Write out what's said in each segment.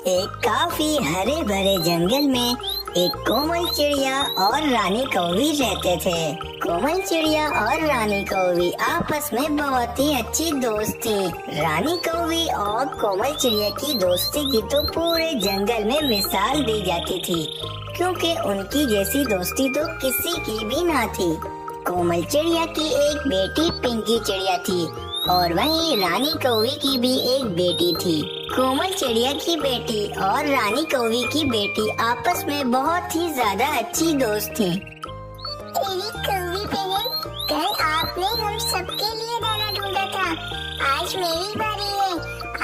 एक काफी हरे भरे जंगल में एक कोमल चिड़िया और रानी कौवी रहते थे। कोमल चिड़िया और रानी कौवी आपस में बहुत ही अच्छी दोस्त थी। रानी कौवी और कोमल चिड़िया की दोस्ती की तो पूरे जंगल में मिसाल दी जाती थी, क्योंकि उनकी जैसी दोस्ती तो किसी की भी ना थी। कोमल चिड़िया की एक बेटी पिंकी चिड़िया थी और वहीं रानी कौवी की भी एक बेटी थी। कोमल चिड़िया की बेटी और रानी कौवी की बेटी आपस में बहुत ही ज्यादा अच्छी दोस्त थी। मेरी कौवी बहन, कल आपने हम सबके लिए दाना ढूंढा था, आज मेरी बारी है।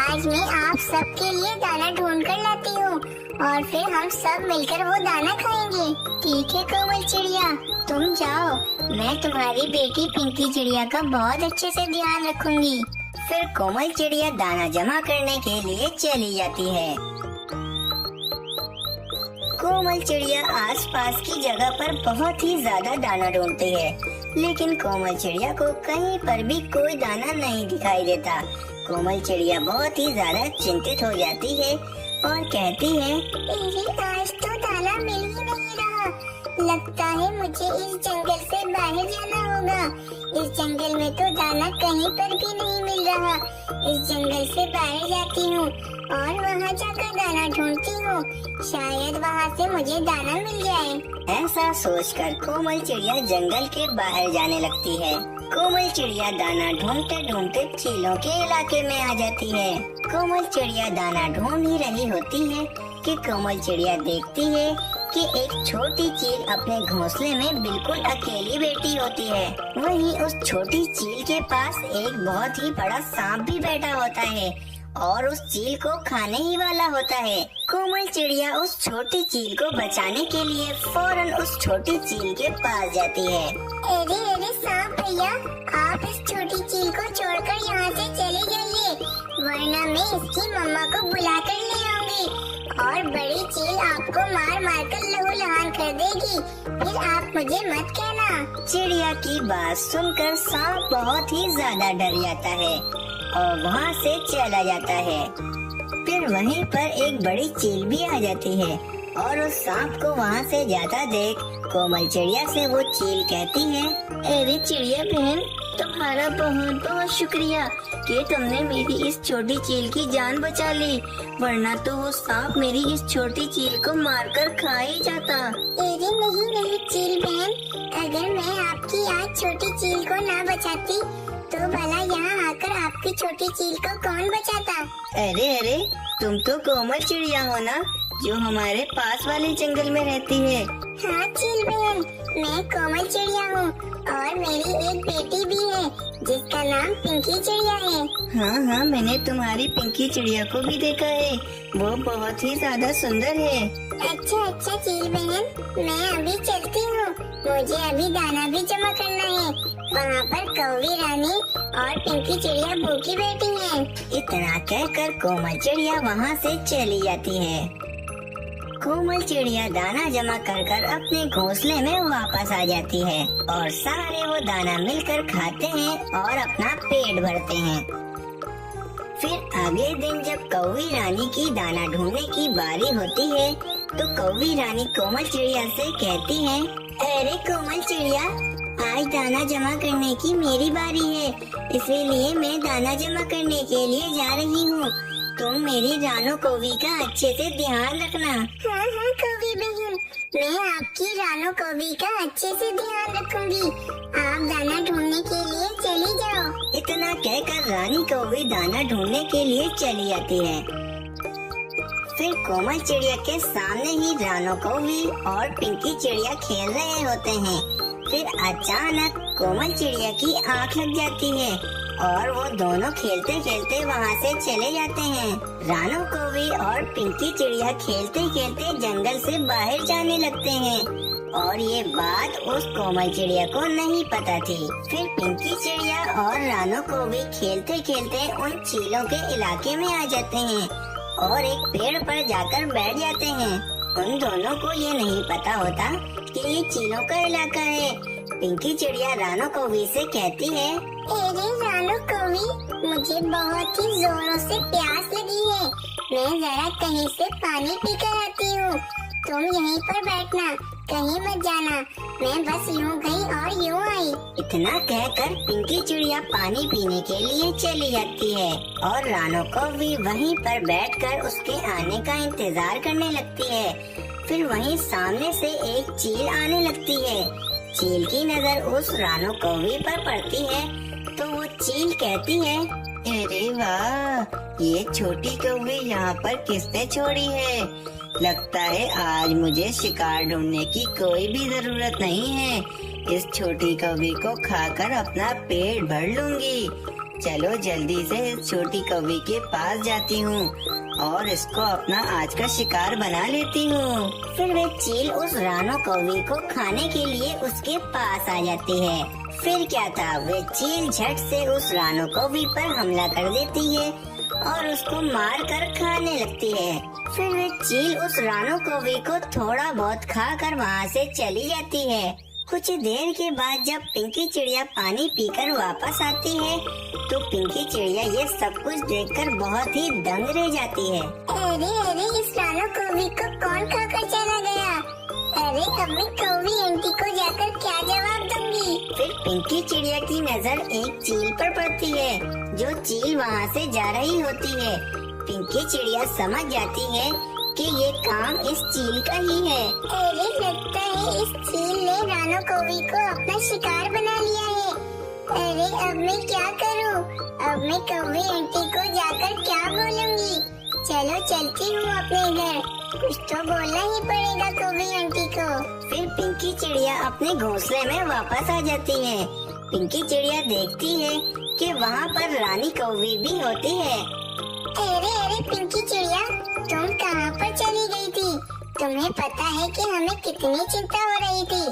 आज मैं आप सबके लिए दाना ढूंढ कर लाती हूँ और फिर हम सब मिलकर वो दाना खाएंगे। ठीक है कोमल चिड़िया, तुम जाओ, मैं तुम्हारी बेटी पिंकी चिड़िया का बहुत अच्छे से ध्यान रखूंगी। फिर कोमल चिड़िया दाना जमा करने के लिए चली जाती है। कोमल चिड़िया आसपास की जगह पर बहुत ही ज्यादा दाना ढूंढती है, लेकिन कोमल चिड़िया को कहीं पर भी कोई दाना नहीं दिखाई देता। कोमल चिड़िया बहुत ही ज्यादा चिंतित हो जाती है और कहती है, आज तो दाना मिल ही नहीं रहा। लगता है मुझे इस जंगल से बाहर जाना होगा। इस जंगल में तो दाना कहीं पर भी नहीं मिल रहा। इस जंगल से बाहर जाती हूँ और वहाँ जाकर दाना ढूंढती हूँ, शायद वहाँ से मुझे दाना मिल जाए। ऐसा सोचकर कोमल चिड़िया जंगल के बाहर जाने लगती है। कोमल चिड़िया दाना ढूंढते ढूंढते चीलों के इलाके में आ जाती है। कोमल चिड़िया दाना ढूंढ ही रही होती है कि कोमल चिड़िया देखती है कि एक छोटी चील अपने घोंसले में बिल्कुल अकेली बैठी होती है। वहीं उस छोटी चील के पास एक बहुत ही बड़ा सांप भी बैठा होता है और उस चील को खाने ही वाला होता है। कोमल चिड़िया उस छोटी चील को बचाने के लिए फौरन उस छोटी चील के पास जाती है। अरे सांप भैया, आप इस छोटी चील को छोड़कर यहाँ से चले जाइए, वरना मैं इसकी मम्मा को बुला कर ले आऊंगी और बड़ी चील आपको मार मार कर लहूलुहान कर देगी। फिर आप मुझे मत कहना। चिड़िया की बात सुनकर सांप बहुत ही ज्यादा डर जाता है और वहाँ से चला जाता है। फिर वहीं पर एक बड़ी चील भी आ जाती है और उस सांप को वहाँ से जाता देख कोमल चिड़िया से वो चील कहती है, अरे चिड़िया बहन, तुम्हारा बहुत बहुत शुक्रिया कि तुमने मेरी इस छोटी चील की जान बचा ली, वरना तो वो सांप मेरी इस छोटी चील को मारकर खा ही जाता। अरे नहीं चील बहन, अगर मैं आपकी आज छोटी चील को ना बचाती तो भला यहाँ आकर आपकी छोटी चील को कौन बचाता। अरे तुम तो कोमल चिड़िया हो ना, जो हमारे पास वाले जंगल में रहती है। हाँ चील बहन, मैं कोमल चिड़िया हूँ और मेरी एक बेटी भी है जिसका नाम पिंकी चिड़िया है। हाँ, मैंने तुम्हारी पिंकी चिड़िया को भी देखा है, वो बहुत ही ज्यादा सुंदर है। अच्छा चील बहन, मैं अभी चलती हूँ, मुझे अभी दाना भी जमा करना है। वहाँ पर कौवी रानी और पिंकी चिड़िया भूखी बैठी हैं। इतना कहकर कोमल चिड़िया वहाँ से चली जाती है। कोमल चिड़िया दाना जमा कर अपने घोंसले में वापस आ जाती है और सारे वो दाना मिलकर खाते हैं और अपना पेट भरते हैं। फिर अगले दिन जब कौवी रानी की दाना ढूंढने की बारी होती है तो कौवी रानी कोमल चिड़िया से कहती है, अरे कोमल चिड़िया, आज दाना जमा करने की मेरी बारी है, इसीलिए मैं दाना जमा करने के लिए जा रही हूँ। तुम मेरी रानो कौवी का अच्छे से ध्यान रखना। हाँ कौवी बहन, मैं आपकी रानो कौवी का अच्छे से ध्यान रखूंगी। आप दाना ढूंढने के लिए चली जाओ। इतना कहकर रानी कौवी दाना ढूंढने के लिए चली जाती है। फिर कोमल चिड़िया के सामने ही रानो कौवी और पिंकी चिड़िया खेल रहे होते हैं। फिर अचानक कोमल चिड़िया की आँख लग जाती है और वो दोनों खेलते खेलते वहाँ से चले जाते हैं। रानो कौवी और पिंकी चिड़िया खेलते खेलते जंगल से बाहर जाने लगते हैं और ये बात उस कोमल चिड़िया को नहीं पता थी। फिर पिंकी चिड़िया और रानो कौवी खेलते खेलते उन चीलों के इलाके में आ जाते हैं और एक पेड़ पर जाकर बैठ जाते हैं। उन दोनों को ये नहीं पता होता कि ये चीलों का इलाका है। पिंकी चिड़िया रानो कौवी से कहती है, अरे रानो कौवी, मुझे बहुत ही जोरों से प्यास लगी है, मैं जरा कहीं से पानी पी कर आती हूँ। तुम यहीं पर बैठना, कहीं मत जाना। मैं बस यूँ गई और यूँ आई। इतना कहकर पिंकी चिड़िया पानी पीने के लिए चली जाती है और रानो कौवी वहीं पर बैठकर उसके आने का इंतजार करने लगती है। फिर वहीं सामने से एक चील आने लगती है। चील की नजर उस रानो कौवी पर पड़ती है तो वो चील कहती है, अरे वाह, ये छोटी कौवी यहाँ पर किसने छोड़ी है? लगता है आज मुझे शिकार ढूंढने की कोई भी जरूरत नहीं है। इस छोटी कौवी को खाकर अपना पेट भर लूंगी। चलो जल्दी से इस छोटी कौवी के पास जाती हूँ और इसको अपना आज का शिकार बना लेती हूँ। फिर वे चील उस रानो कौवी को खाने के लिए उसके पास आ जाती है। फिर क्या था, वे चील झट से उस रानो कौवी पर हमला कर देती है और उसको मार कर खाने लगती है। फिर वे चील उस रानो कौवी को थोड़ा बहुत खाकर वहाँ से चली जाती है। कुछ देर के बाद जब पिंकी चिड़िया पानी पीकर वापस आती है तो पिंकी चिड़िया ये सब कुछ देखकर बहुत ही दंग रह जाती है। अरे अरे, इस रानो कौवी को कौन खाकर चला गया? अरे अब मैं कौवी आंटी को जाकर क्या जवाब दूंगी? फिर पिंकी चिड़िया की नजर एक चील पर पड़ती है जो चील वहाँ से जा रही होती है। पिंकी चिड़िया समझ जाती है कि ये काम इस चील का ही है। अरे लगता है इस चील ने रानो कौवी को अपना शिकार बना लिया है। अरे अब मैं क्या करूं? अब मैं कौवी आंटी को जाकर क्या बोलूंगी? चलो चलती हूँ अपने घर, कुछ तो बोलना ही पड़ेगा कौवी आंटी को। फिर पिंकी चिड़िया अपने घोंसले में वापस आ जाती है। पिंकी चिड़िया देखती है कि वहाँ पर रानी कौवी भी होती है। अरे अरे पिंकी चिड़िया, तुम कहाँ पर चली गई थी? तुम्हें पता है कि हमें कितनी चिंता हो रही थी।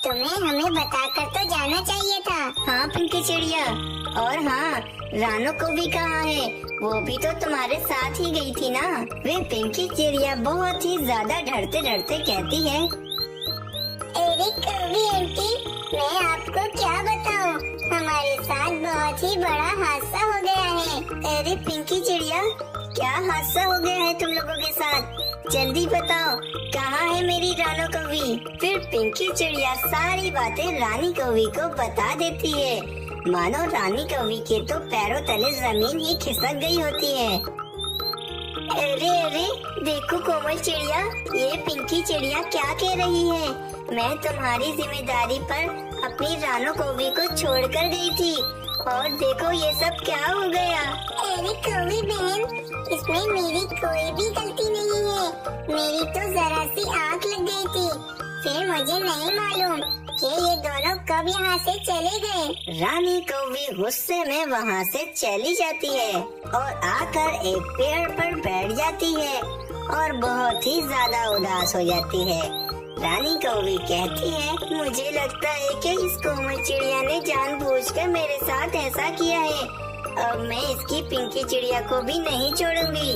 तुम्हें हमें बताकर तो जाना चाहिए था। हाँ पिंकी चिड़िया, और हाँ, रानो कौवी कहाँ है? वो भी तो तुम्हारे साथ ही गई थी ना। वे पिंकी चिड़िया बहुत ही ज्यादा डरते डरते कहती है, अरे कौवी आंटी, मैं आपको क्या बताऊं, हमारे साथ बहुत ही बड़ा हादसा हो गया है। अरे पिंकी चिड़िया, क्या हादसा हो गया है तुम लोगों के साथ? जल्दी बताओ, कहाँ है मेरी रानो कौवी? फिर पिंकी चिड़िया सारी बातें रानी कौवी को बता देती है। मानो रानी कौवी के तो पैरों तले जमीन ही खिसक गई होती है। अरे अरे, देखो कोमल चिड़िया, ये पिंकी चिड़िया क्या कह रही है? मैं तुम्हारी जिम्मेदारी पर अपनी रानो कौवी को छोड़कर गई थी और देखो ये सब क्या हो गया। अरे कौवी बहन, इसमें मेरी कोई भी गलती नहीं है। मेरी तो जरा सी आँख लग गई थी। फिर मुझे नहीं मालूम कि ये दोनों कब यहाँ से चले गए। रानी कौवी गुस्से में वहाँ से चली जाती है और आकर एक पेड़ पर बैठ जाती है और बहुत ही ज्यादा उदास हो जाती है। रानी कौवी कहती है, मुझे लगता है कि इस कोमल चिड़िया ने जानबूझकर मेरे साथ ऐसा किया है। अब मैं इसकी पिंकी चिड़िया को भी नहीं छोड़ूंगी,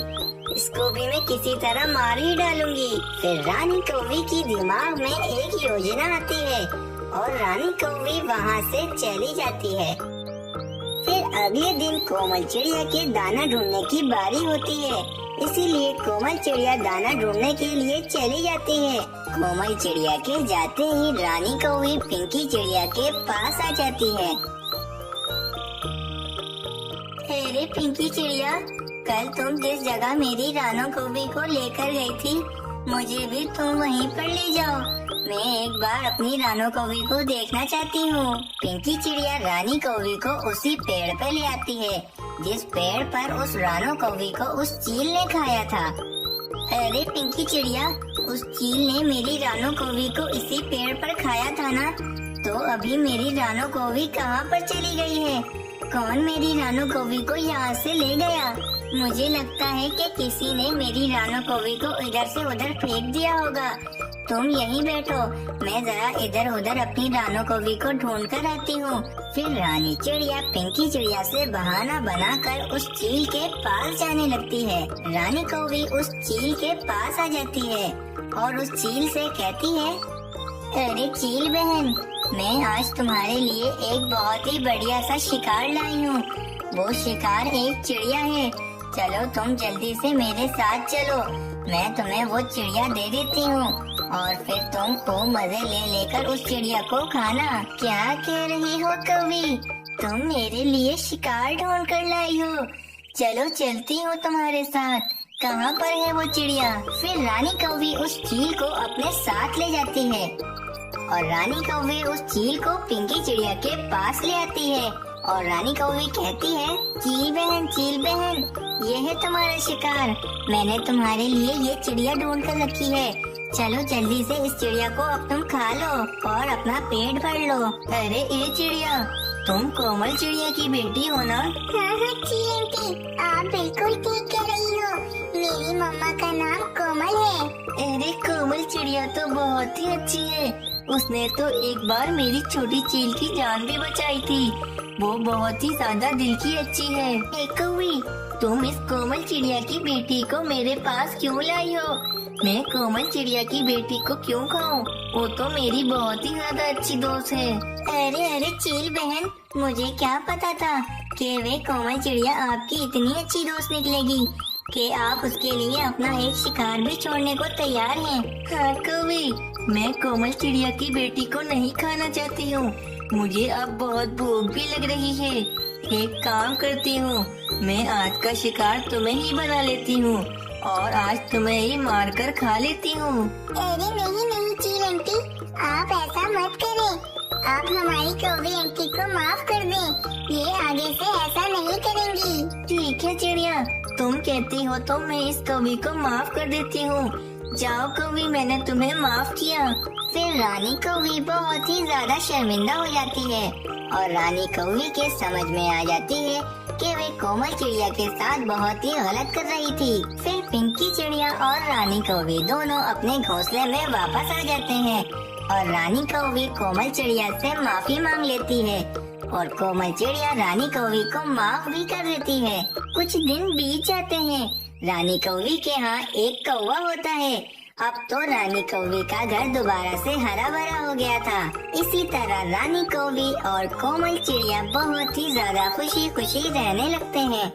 इसको भी मैं किसी तरह मार ही डालूंगी। फिर रानी कौवी की दिमाग में एक योजना आती है और रानी कौवी वहाँ से चली जाती है। फिर अगले दिन कोमल चिड़िया के दाना ढूंढने की बारी होती है, इसीलिए कोमल चिड़िया दाना ढूंढने के लिए चली जाती है। कोमल चिड़िया के जाते ही रानी कौवी पिंकी चिड़िया के पास आ जाती है। अरे पिंकी चिड़िया, कल तुम जिस जगह मेरी रानो कौवी को लेकर गई थी, मुझे भी तुम वहीं पर ले जाओ। मैं एक बार अपनी रानो कौवी को देखना चाहती हूँ। पिंकी चिड़िया रानी कौवी को उसी पेड़ पर ले आती है जिस पेड़ पर उस रानो कौवी को उस चील ने खाया था। अरे पिंकी चिड़िया, उस चील ने मेरी रानो कौवी को इसी पेड़ पर खाया था ना, तो अभी मेरी रानो कौवी कहाँ पर चली गई है? कौन मेरी रानो कौवी को यहाँ से ले गया? मुझे लगता है कि किसी ने मेरी रानो कौवी को इधर से उधर फेंक दिया होगा। तुम यहीं बैठो, मैं जरा इधर उधर अपनी रानो कौवी को ढूंढ कर आती हूँ। फिर रानी चिड़िया पिंकी चिड़िया से बहाना बनाकर उस चील के पास जाने लगती है। रानी कौवी उस चील के पास आ जाती है और उस चील से कहती है, अरे चील बहन, मैं आज तुम्हारे लिए एक बहुत ही बढ़िया सा शिकार लाई हूँ। वो शिकार एक चिड़िया है चलो तुम जल्दी से मेरे साथ चलो, मैं तुम्हें वो चिड़िया दे देती हूँ और फिर तुम खूब मजे ले लेकर उस चिड़िया को खाना। क्या कह रही हो कौवी, तुम मेरे लिए शिकार ढूंढ कर लाई हो? चलो चलती हूँ तुम्हारे साथ। कहाँ पर है वो चिड़िया? फिर रानी कौवी उस चील को अपने साथ ले जाती है और रानी कौवी उस चील को पिंकी चिड़िया के पास ले आती है और रानी कौवी कहती है, चील बहन, ये है तुम्हारा शिकार। मैंने तुम्हारे लिए ये चिड़िया ढूंढ कर रखी है। चलो जल्दी से इस चिड़िया को अब तुम खा लो और अपना पेट भर लो। अरे ये चिड़िया, तुम कोमल चिड़िया की बेटी हो ना? हाँ चील आंटी, आप बिल्कुल ठीक कह रही हो। मेरी मम्मा का नाम कोमल है। अरे कोमल चिड़िया तो बहुत ही अच्छी है। उसने तो एक बार मेरी छोटी चील की जान भी बचाई थी। वो बहुत ही ज्यादा दिल की अच्छी है। ए कौवी, तुम इस कोमल चिड़िया की बेटी को मेरे पास क्यों लाई हो? मैं कोमल चिड़िया की बेटी को क्यों खाऊं? वो तो मेरी बहुत ही ज्यादा अच्छी दोस्त है। अरे चील बहन, मुझे क्या पता था कि वे कोमल चिड़िया आपकी इतनी अच्छी दोस्त निकलेगी कि आप उसके लिए अपना एक शिकार भी छोड़ने को तैयार हैं। हाँ कौवी, मैं कोमल चिड़िया की बेटी को नहीं खाना चाहती हूँ। मुझे अब बहुत भूख भी लग रही है। एक काम करती हूँ, मैं आज का शिकार तुम्हें ही बना लेती हूँ और आज तुम्हें ही मार कर खा लेती हूँ। अरे नहीं चील आंटी, आप ऐसा मत करें। आप हमारी कौवी आंटी को माफ कर दें। ये आगे से ऐसा नहीं करेंगी। ठीक है चिड़िया, तुम कहती हो तो मैं इस कौवी को माफ कर देती हूँ। जाओ कौवी, मैंने तुम्हें माफ किया। फिर रानी कौवी बहुत ही ज्यादा शर्मिंदा हो जाती है और रानी कौवी के समझ में आ जाती है कि वे कोमल चिड़िया के साथ बहुत ही गलत कर रही थी। फिर पिंकी चिड़िया और रानी कौवी दोनों अपने घोंसले में वापस आ जाते हैं और रानी कौवी कोमल चिड़िया से माफी मांग लेती है और कोमल चिड़िया रानी कौवी को माफ भी कर देती है। कुछ दिन बीत जाते हैं। रानी कौवी के यहाँ एक कौवा होता है। अब तो रानी कौवी का घर दोबारा से हरा भरा हो गया था। इसी तरह रानी कौवी और कोमल चिड़िया बहुत ही ज्यादा खुशी खुशी रहने लगते हैं।